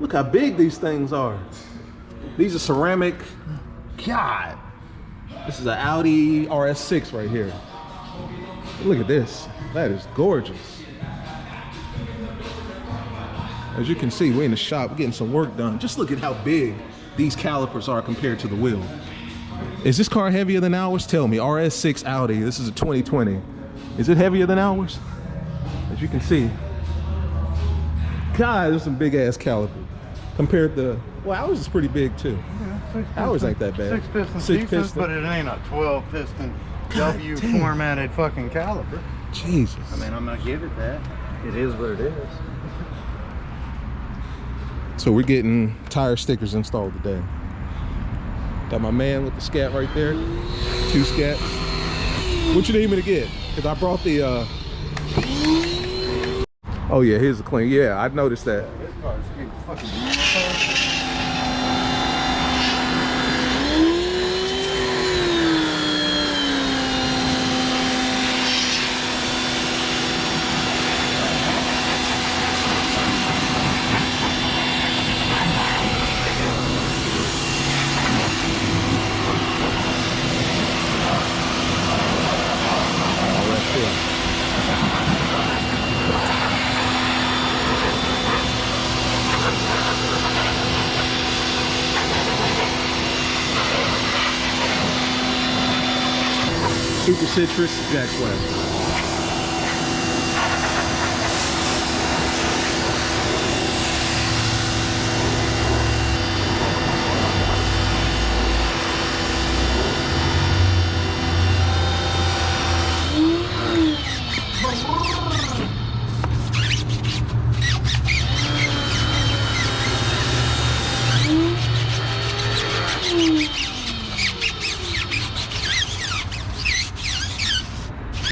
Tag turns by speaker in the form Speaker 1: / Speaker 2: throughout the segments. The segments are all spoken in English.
Speaker 1: Look how big these things are. These are ceramic. God. This is an Audi RS6 right here. Look at this. That is gorgeous. As you can see, we're in the shop getting some work done. Just look at how big these calipers are compared to the wheel. Is this car heavier than ours? Tell me. RS6 Audi. This is a 2020. Is it heavier than ours? As you can see. God, there's some big ass calipers. Compared to, well, ours is pretty big too. Yeah, ours ain't that bad.
Speaker 2: Six pistons, but it ain't a 12 piston W formatted fucking caliper.
Speaker 1: Jesus.
Speaker 2: I mean, I'm gonna give it that. It is what it is.
Speaker 1: So we're getting tire stickers installed today. Got my man with the SCAT right there. 2 SCATs. What you need me to get? Because I brought the oh yeah, here's the clean. Yeah, I noticed that.
Speaker 2: This car is getting fucking
Speaker 1: Super Citrus, Jack Swag.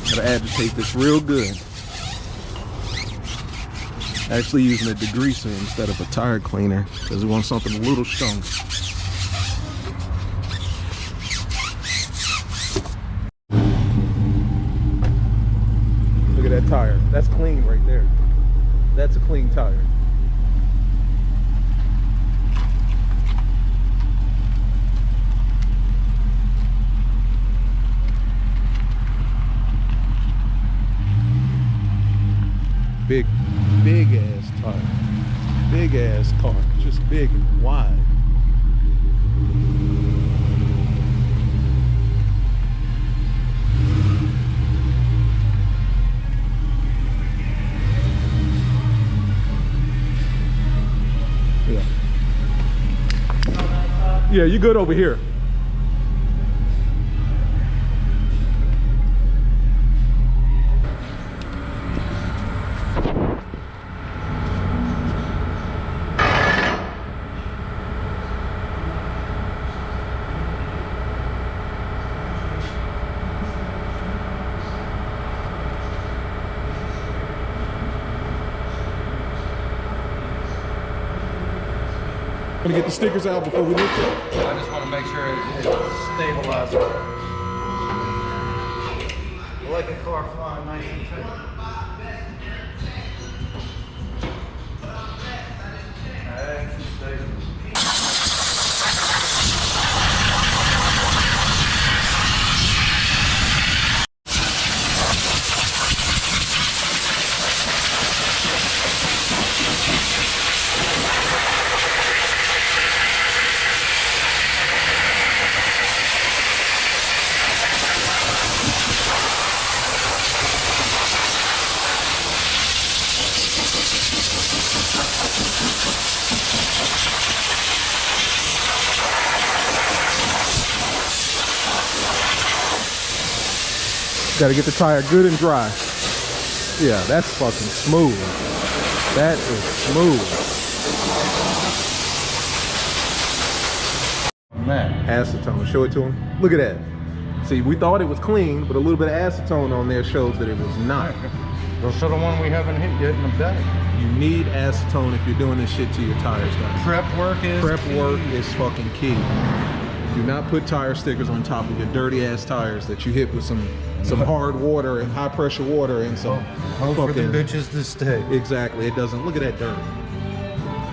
Speaker 1: Gotta agitate this real good. Actually using a degreaser instead of a tire cleaner because we want something a little stronger. Look at that tire. That's clean right there. That's a clean tire. Big ass tire. Big ass car. Just big and wide. Yeah. Yeah, you good over here. Gonna get the stickers out before we lift it.
Speaker 2: I just want to make sure it's stabilized. I like a car flying nice and tight. Action stable.
Speaker 1: Gotta get the tire good and dry. Yeah, that's fucking smooth. That is smooth.
Speaker 2: Man.
Speaker 1: Acetone, show it to him. Look at that. See, we thought it was clean, but a little bit of acetone on there shows that it was not.
Speaker 2: Go show the one we haven't hit yet in the back.
Speaker 1: You need acetone if you're doing this shit to your tires, guys.
Speaker 2: Prep work
Speaker 1: is fucking key. Do not put tire stickers on top of your dirty ass tires that you hit with some hard water and high pressure water and some
Speaker 2: Hope for the bitches to stay.
Speaker 1: Exactly. It doesn't. Look at that dirt.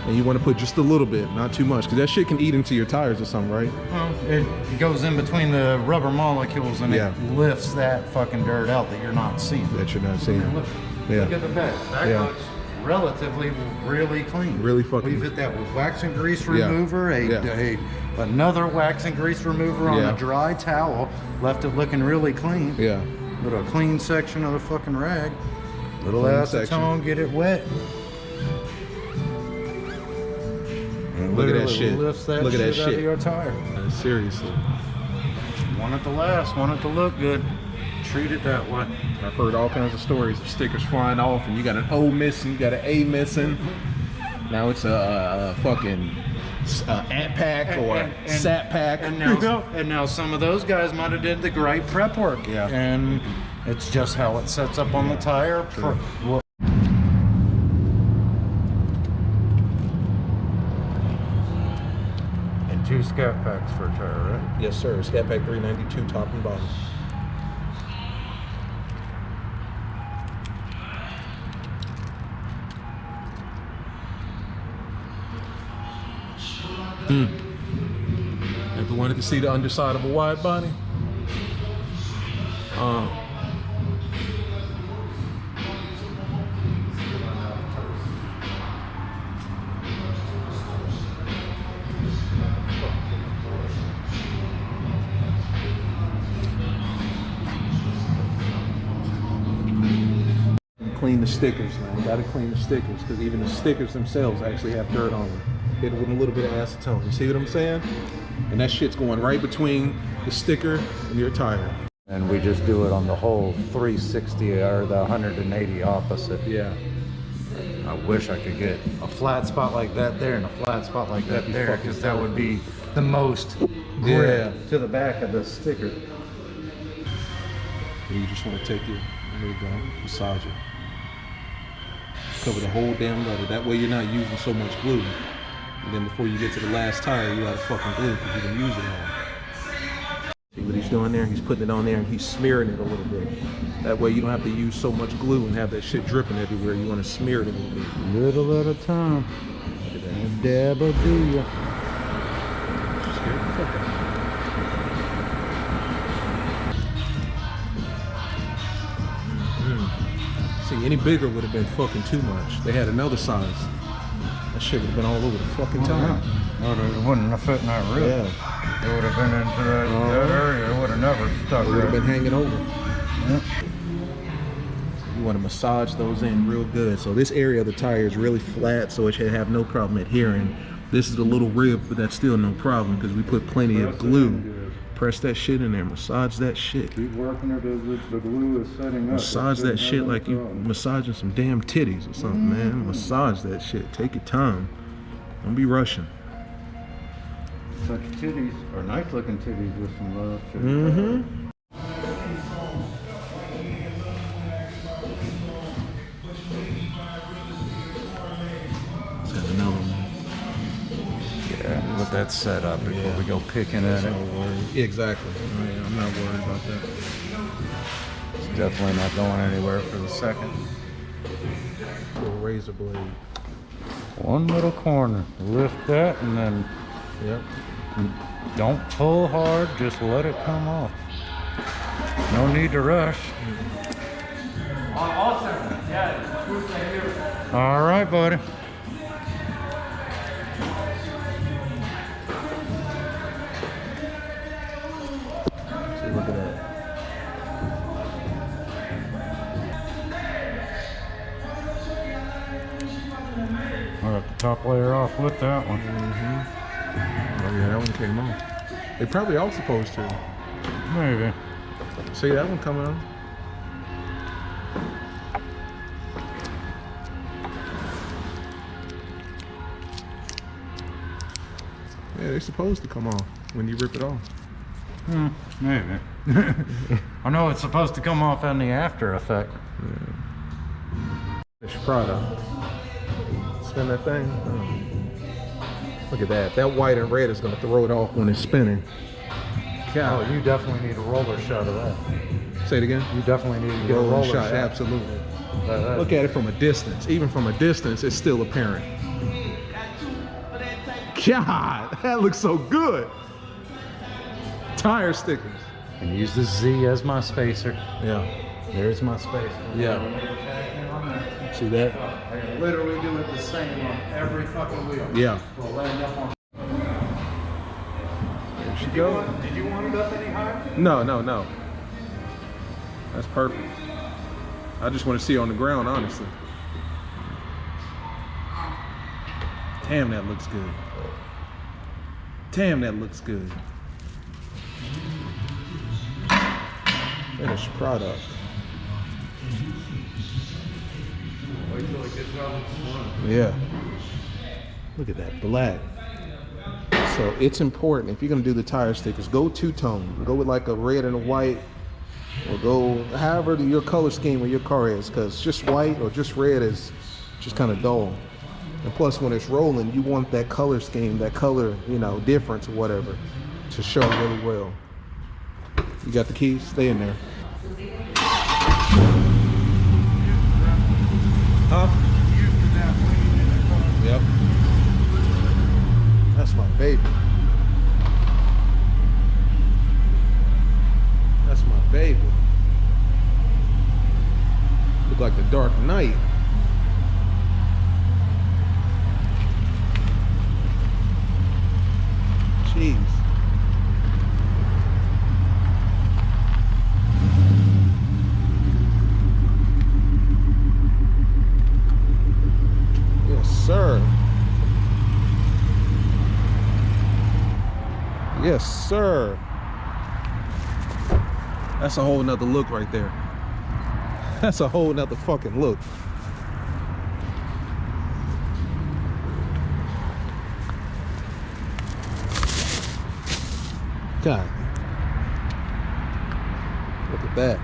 Speaker 1: And you want to put just a little bit, not too much, because that shit can eat into your tires or something, right?
Speaker 2: Well, it goes in between the rubber molecules and
Speaker 1: Yeah.
Speaker 2: it lifts that fucking dirt out that you're not seeing.
Speaker 1: That you're not seeing.
Speaker 2: Look,
Speaker 1: Yeah.
Speaker 2: look at the back. That
Speaker 1: Yeah.
Speaker 2: looks relatively really clean.
Speaker 1: Really fucking.
Speaker 2: We've hit that with wax and grease
Speaker 1: Yeah.
Speaker 2: remover, another wax and grease remover on
Speaker 1: Yeah.
Speaker 2: a dry towel, left it looking really clean.
Speaker 1: Yeah.
Speaker 2: Little clean section of the fucking rag. Little
Speaker 1: Clean
Speaker 2: acetone,
Speaker 1: section.
Speaker 2: get it wet. And
Speaker 1: Look at that
Speaker 2: literally
Speaker 1: shit.
Speaker 2: lifts that
Speaker 1: Look at that
Speaker 2: shit out
Speaker 1: shit.
Speaker 2: of your tire.
Speaker 1: Seriously.
Speaker 2: Want it to last, want it to look good. Treat it that way.
Speaker 1: I've heard all kinds of stories of stickers flying off, and you got an O missing, you got an A missing. Now it's a fucking AT pack or SAT pack.
Speaker 2: And now some of those guys might have did the great prep work.
Speaker 1: Yeah.
Speaker 2: And it's just how it sets up on the tire. And 2 SCAT packs for a tire, right?
Speaker 1: Yes, sir. SCAT pack 392, top and bottom. Ever wanted to see the underside of a wide body? Clean the stickers, man. You gotta clean the stickers, because even the stickers themselves actually have dirt on them. Hit it with a little bit of acetone. You see what I'm saying? And that shit's going right between the sticker and your tire.
Speaker 2: And we just do it on the whole 360 or the 180 opposite.
Speaker 1: Yeah.
Speaker 2: I wish I could get a flat spot like that there and a flat spot like that there, because that would be the most grip to the back of the sticker.
Speaker 1: You just want to take it, there you go, massage it. Cover the whole damn leather. That way you're not using so much glue. And then before you get to the last tire, you gotta fucking glue, because you can use it all. See what he's doing there? He's putting it on there and he's smearing it a little bit. That way you don't have to use so much glue and have that shit dripping everywhere. You want to smear it a little bit.
Speaker 2: Little at a time.
Speaker 1: Look at that.
Speaker 2: A dab will do ya.
Speaker 1: Scared the fuck out of me. See, any bigger would have been fucking too much. They had another size. That shit would have been all over the fucking tire.
Speaker 2: It wouldn't have fit in that rib.
Speaker 1: Yeah.
Speaker 2: It would have been into that area. It would have never stuck
Speaker 1: It would have
Speaker 2: right.
Speaker 1: been hanging over.
Speaker 2: Yep.
Speaker 1: You want to massage those in real good. So this area of the tire is really flat, so it should have no problem adhering. This is a little rib, but that's still no problem because we put plenty of glue. Press that shit in there, massage that shit.
Speaker 2: Keep working it as the glue is setting up.
Speaker 1: Massage that shit like you massaging some damn titties or something, man. Massage that shit. Take your time. Don't be rushing.
Speaker 2: Such titties are nice looking titties with some love.
Speaker 1: Mm-hmm. Let's have another one.
Speaker 2: Yeah, let that set up before we go picking at it.
Speaker 1: No worry. Exactly. I'm not worried about that.
Speaker 2: It's definitely not going anywhere for the second.
Speaker 1: Little razor blade.
Speaker 2: One little corner. Lift that and then
Speaker 1: Yep.
Speaker 2: don't pull hard, just let it come off. No need to rush. All right, buddy.
Speaker 1: See, look at that.
Speaker 2: I got the top layer off with that one.
Speaker 1: Oh yeah, that one came off. They probably all supposed to.
Speaker 2: Maybe.
Speaker 1: See that one coming on? Yeah, they're supposed to come off when you rip it off.
Speaker 2: Maybe. I know it's supposed to come off on the after effect.
Speaker 1: Finished product. Spin that thing. Oh. Look at that. That white and red is going to throw it off when it's spinning.
Speaker 2: Oh, you definitely need a roller shot of that.
Speaker 1: Say it again.
Speaker 2: You definitely need to get
Speaker 1: Roller
Speaker 2: a roller
Speaker 1: shot,
Speaker 2: shot.
Speaker 1: absolutely. Look at it from a distance. Even from a distance, it's still apparent. God, that looks so good. Tire stickers.
Speaker 2: And use the Z as my spacer.
Speaker 1: Yeah.
Speaker 2: There's my spacer.
Speaker 1: Yeah. See that?
Speaker 2: I can literally do it the same on every fucking wheel.
Speaker 1: Yeah.
Speaker 2: We'll land up on.
Speaker 1: There she goes.
Speaker 2: Did you want it up any higher?
Speaker 1: No, no, no. That's perfect. I just want to see it on the ground, honestly. Damn, that looks good. Damn, that looks good. Finished product.
Speaker 2: Wait till it gets out in front.
Speaker 1: Yeah. Look at that black. So it's important, if you're gonna do the tire stickers, go two-tone. Go with like a red and a white, or go however your color scheme of your car is, because just white or just red is just kind of dull. And plus, when it's rolling, you want that color scheme, that color, you know, difference or whatever, to show really well. You got the keys? Stay in there. Huh? Yep. That's my baby. That's my baby. Look like the Dark Knight. Jeez. Yes, sir. Yes, sir. That's a whole nother look right there. That's a whole nother fucking look. God. Look at that.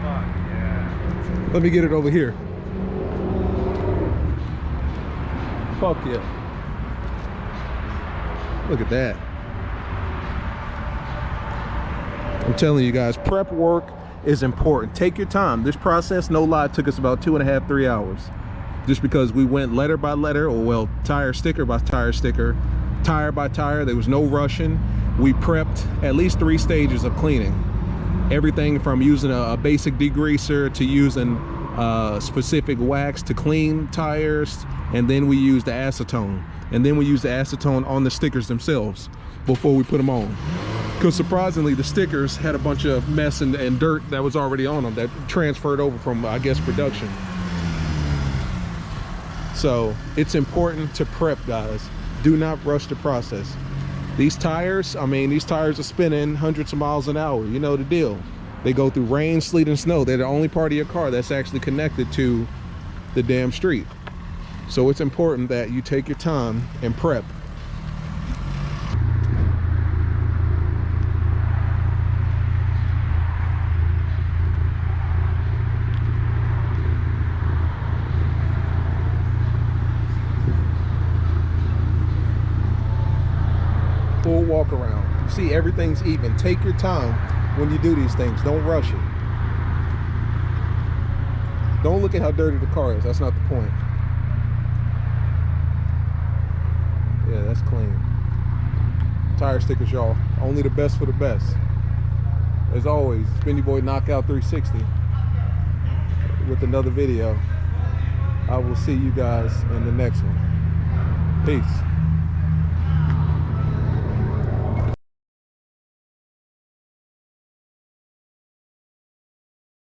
Speaker 2: Fuck yeah.
Speaker 1: Let me get it over here. Fuck yeah. Look at that. I'm telling you guys, prep work is important. Take your time. This process, no lie, took us about 2.5, 3 hours. Just because we went letter by letter, or well, tire sticker by tire sticker, tire by tire. There was no rushing. We prepped at least 3 stages of cleaning. Everything from using a basic degreaser to using specific wax to clean tires, and then we used the acetone. And then we used the acetone on the stickers themselves before we put them on. Because surprisingly, the stickers had a bunch of mess and dirt that was already on them that transferred over from, I guess, production. So it's important to prep, guys. Do not rush the process. These tires, I mean, these tires are spinning hundreds of miles an hour. You know the deal. They go through rain, sleet, and snow. They're the only part of your car that's actually connected to the damn street. So it's important that you take your time and prep. Full walk around. See, everything's even. Take your time when you do these things. Don't rush it. Don't look at how dirty the car is. That's not the point. Yeah, that's clean. Tire stickers, y'all. Only the best for the best. As always, it's been your boy Knockout 360 with another video. I will see you guys in the next one. Peace.